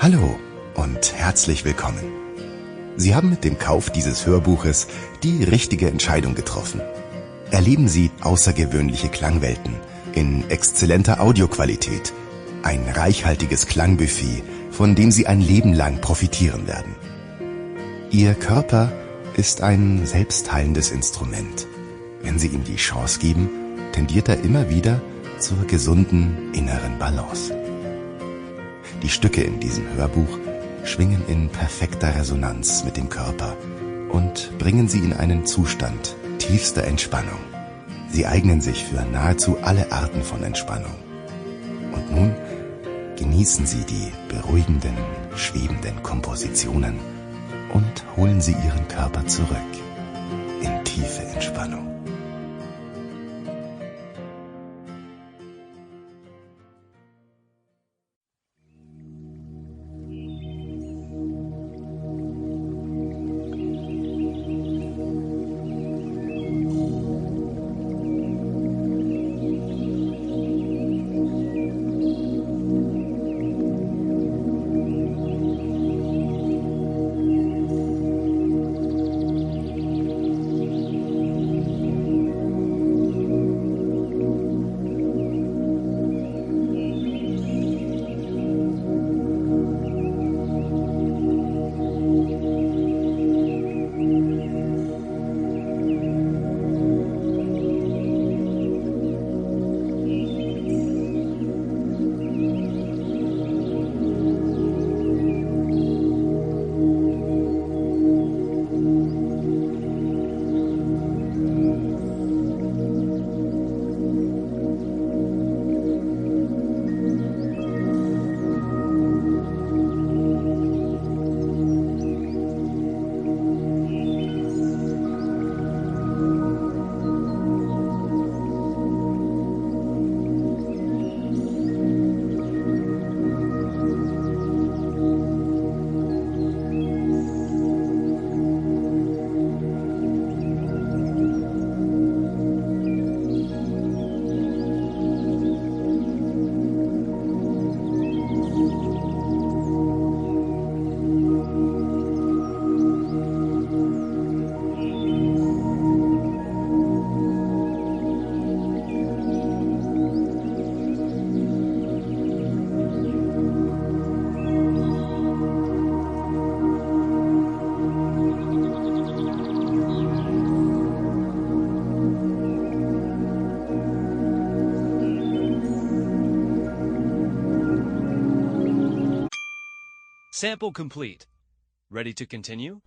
Hallo und herzlich willkommen. Sie haben mit dem Kauf dieses Hörbuches die richtige Entscheidung getroffen. Erleben Sie außergewöhnliche Klangwelten in exzellenter Audioqualität, ein reichhaltiges Klangbuffet, von dem Sie ein Leben lang profitieren werden. Ihr Körper ist ein selbstheilendes Instrument. Wenn Sie ihm die Chance geben, tendiert er immer wieder zur gesunden inneren Balance. Die Stücke in diesem Hörbuch schwingen in perfekter Resonanz mit dem Körper und bringen Sie in einen Zustand tiefster Entspannung. Sie eignen sich für nahezu alle Arten von Entspannung. Und nun genießen Sie die beruhigenden, schwebenden Kompositionen und holen Sie Ihren Körper zurück in tiefe Entspannung. Sample complete. Ready to continue?